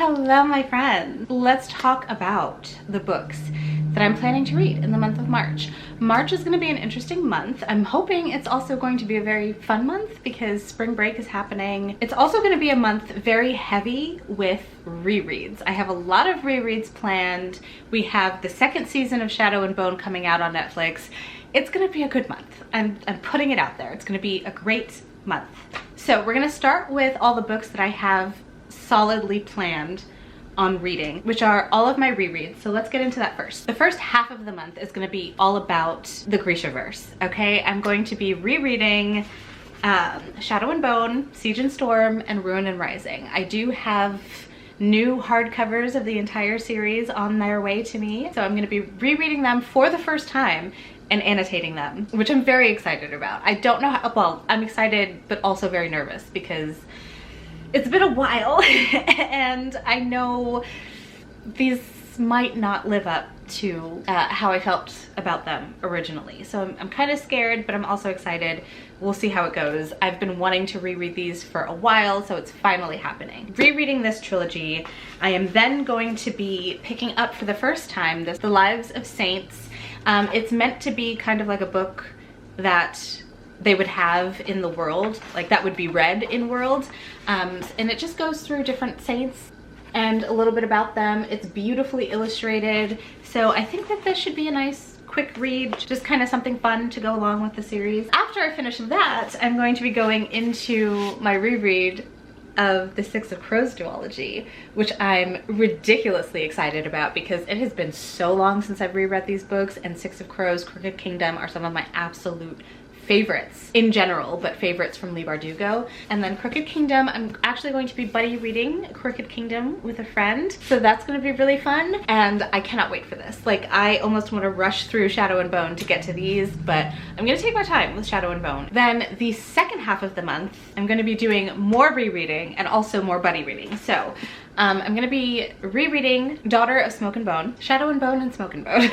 Hello, my friends. Let's talk about the books that I'm planning to read in the month of March. March is going to be an interesting month. I'm hoping it's also going to be a very fun month because spring break is happening. It's also going to be a month very heavy with rereads. I have a lot of rereads planned. We have the second season of Shadow and Bone coming out on Netflix. It's going to be a good month. I'm putting it out there. It's going to be a great month. So we're going to start with all the books that I have solidly planned on reading, which are all of my rereads. So let's get into that first. The first half of the month is going to be all about the Grishaverse, okay? I'm going to be rereading Shadow and Bone, Siege and Storm, and Ruin and Rising. I do have new hardcovers of the entire series on their way to me, so I'm going to be rereading them for the first time and annotating them, which I'm very excited about. I don't know how, well, I'm excited but also very nervous because it's been a while and I know these might not live up to how I felt about them originally. So I'm kind of scared, but I'm also excited. We'll see how it goes. I've been wanting to reread these for a while, so it's finally happening. Rereading this trilogy, I am then going to be picking up for the first time The Lives of Saints. It's meant to be kind of like a book that they would have in the world, like that would be read in world, and it just goes through different saints and a little bit about them. It's beautifully illustrated, so I think that this should be a nice quick read, just kind of something fun to go along with the series. After I finish that, I'm going to be going into my reread of the Six of Crows duology, which I'm ridiculously excited about because it has been so long since I've reread these books, and Six of Crows, Crooked Kingdom are some of my absolute favorites in general, but favorites from Leigh Bardugo. And then Crooked Kingdom, I'm actually going to be buddy reading Crooked Kingdom with a friend, so that's going to be really fun, and I cannot wait for this. Like, I almost want to rush through Shadow and Bone to get to these, but I'm going to take my time with Shadow and Bone. Then the second half of the month, I'm going to be doing more rereading and also more buddy reading. So I'm going to be rereading Daughter of Smoke and Bone, Shadow and Bone and Smoke and Bone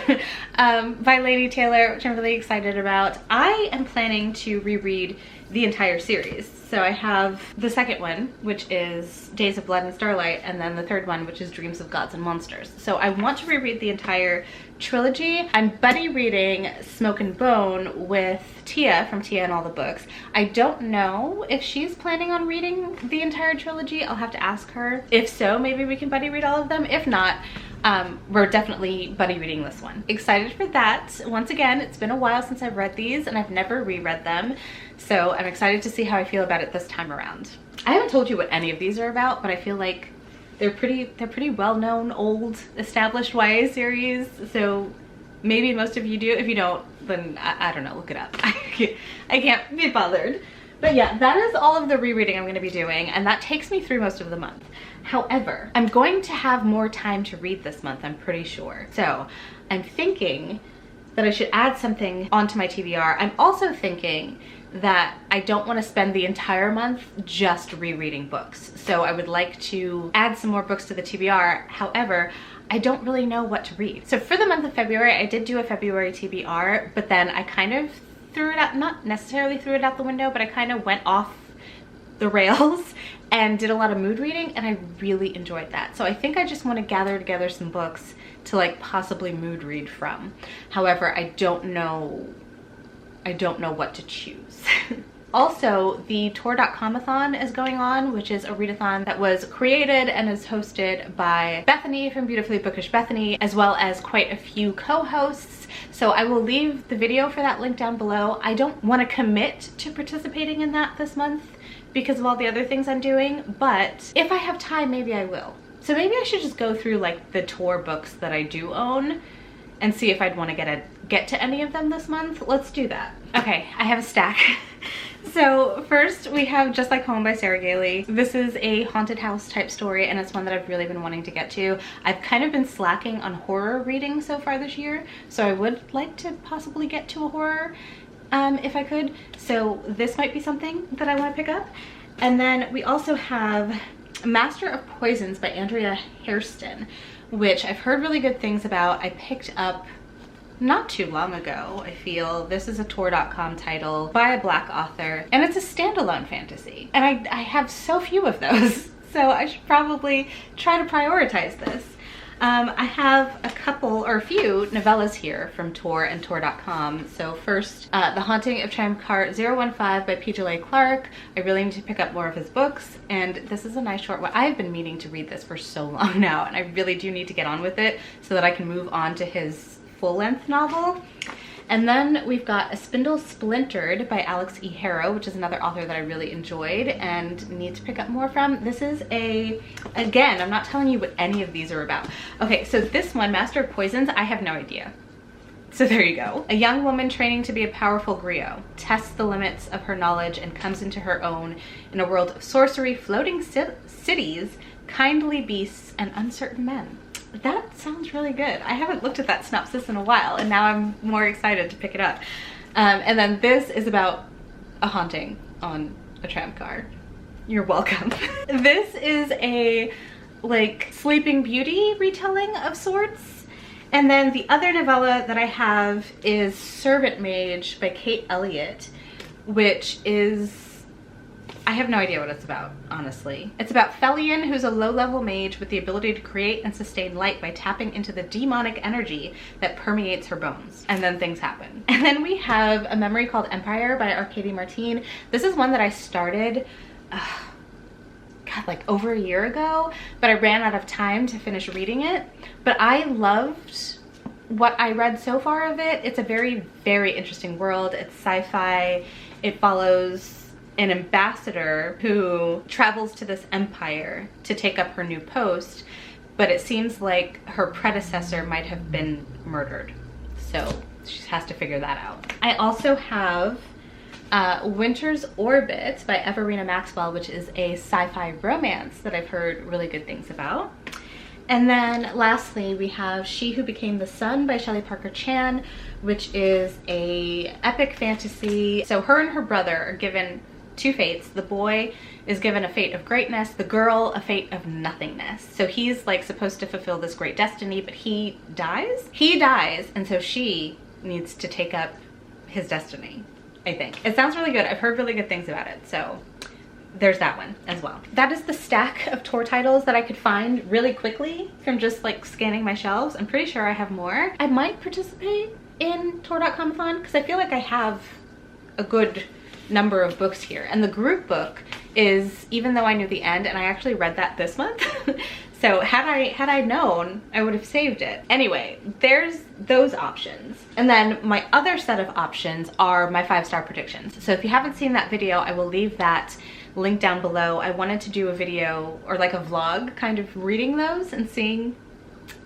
by Lady Taylor, which I'm really excited about. I am planning to reread the entire series. So I have the second one, which is Days of Blood and Starlight, and then the third one, which is Dreams of Gods and Monsters. So I want to reread the entire trilogy. I'm buddy reading Smoke and Bone with Tia from Tia and All the Books. I don't know if she's planning on reading the entire trilogy. I'll have to ask her. If so, maybe we can buddy read all of them. If not, we're definitely buddy reading this one. Excited for that. Once again, it's been a while since I've read these and I've never reread them, so I'm excited to see how I feel about it this time around. I haven't told you what any of these are about, but I feel like they're pretty well-known, old, established YA series, so maybe most of you do. If you don't, then I don't know, look it up. I can't be bothered. But yeah, that is all of the rereading I'm going to be doing, and that takes me through most of the month. However, I'm going to have more time to read this month, I'm pretty sure. So I'm thinking that I should add something onto my TBR. I'm also thinking that I don't want to spend the entire month just rereading books. So I would like to add some more books to the TBR. However, I don't really know what to read. So for the month of February, I did do a February TBR, but then I kind of threw it out, not necessarily threw it out the window, but I kind of went off the rails and did a lot of mood reading, and I really enjoyed that. So I think I just want to gather together some books to like possibly mood read from. However, I don't know what to choose. Also, the tour.com-a-thon is going on, which is a readathon that was created and is hosted by Bethany from Beautifully Bookish Bethany, as well as quite a few co-hosts. So I will leave the video for that link down below. I don't want to commit to participating in that this month because of all the other things I'm doing, but if I have time, maybe I will. So maybe I should just go through like the tour books that I do own and see if I'd want to get to any of them this month. Let's do that. Okay, I have a stack. So first we have Just Like Home by Sarah Gailey. This is a haunted house type story, and it's one that I've really been wanting to get to. I've kind of been slacking on horror reading so far this year, so I would like to possibly get to a horror if I could. So this might be something that I want to pick up. And then we also have Master of Poisons by Andrea Hairston, which I've heard really good things about. I picked up not too long ago, I feel. This is a tour.com title by a Black author, and it's a standalone fantasy. And I have so few of those. so I should probably try to prioritize this. I have a couple or a few novellas here from Tor and Tor.com. So first, The Haunting of Tramcart 015 by P.J. Clark. I really need to pick up more of his books, and this is a nice short one. I've been meaning to read this for so long now, and I really do need to get on with it so that I can move on to his full-length novel. And then we've got A Spindle Splintered by Alex E. Harrow, which is another author that I really enjoyed and need to pick up more from. This is again, I'm not telling you what any of these are about. Okay, so this one, Master of Poisons, I have no idea. So there you go. A young woman training to be a powerful griot tests the limits of her knowledge and comes into her own in a world of sorcery, floating cities, kindly beasts, and uncertain men. That sounds really good. I haven't looked at that synopsis in a while, and now I'm more excited to pick it up. And then this is about a haunting on a tram car. You're welcome. This is a like Sleeping Beauty retelling of sorts. And then the other novella that I have is Servant Mage by Kate Elliott, which is, I have no idea what it's about, honestly. It's about Felion, who's a low-level mage with the ability to create and sustain light by tapping into the demonic energy that permeates her bones. And then things happen. And then we have A Memory Called Empire by Arcady Martin. This is one that I started, God, like over a year ago, but I ran out of time to finish reading it. But I loved what I read so far of it. It's a very, very interesting world. It's sci-fi. It follows an ambassador who travels to this empire to take up her new post, but it seems like her predecessor might have been murdered. So she has to figure that out. I also have Winter's Orbit by Everina Maxwell, which is a sci-fi romance that I've heard really good things about. And then lastly, we have She Who Became the Sun by Shelley Parker Chan, which is a epic fantasy. So her and her brother are given two fates. The boy is given a fate of greatness, the girl a fate of nothingness. So he's like supposed to fulfill this great destiny, but he dies? He dies, and so she needs to take up his destiny, I think. It sounds really good. I've heard really good things about it, so there's that one as well. That is the stack of Tor titles that I could find really quickly from just like scanning my shelves. I'm pretty sure I have more. I might participate in Tor.com-a-thon because I feel like I have a good number of books here, and the group book is, even though I knew the end, and I actually read that this month, so had I known, I would have saved it. Anyway, there's those options. And then my other set of options are my 5-star predictions. So if you haven't seen that video, I will leave that link down below. I wanted to do a video or like a vlog kind of reading those and seeing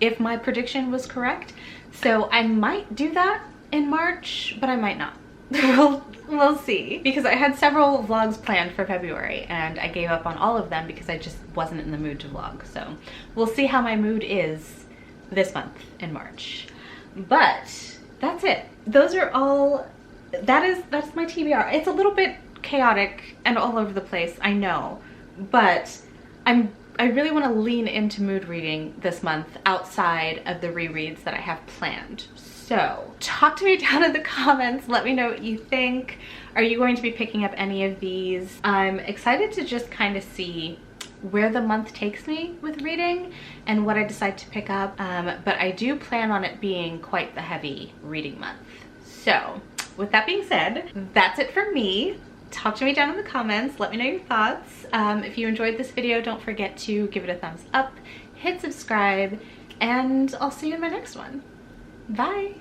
if my prediction was correct. So I might do that in March, but I might not. We'll see, because I had several vlogs planned for February and I gave up on all of them because I just wasn't in the mood to vlog. So we'll see how my mood is this month in March. But that's it. Those are all, that's my TBR. It's a little bit chaotic and all over the place, I know, but I really want to lean into mood reading this month outside of the rereads that I have planned. So talk to me down in the comments. Let me know what you think. Are you going to be picking up any of these? I'm excited to just kind of see where the month takes me with reading and what I decide to pick up. But I do plan on it being quite the heavy reading month. So with that being said, that's it for me. Talk to me down in the comments. Let me know your thoughts. If you enjoyed this video, don't forget to give it a thumbs up, hit subscribe, and I'll see you in my next one. Bye.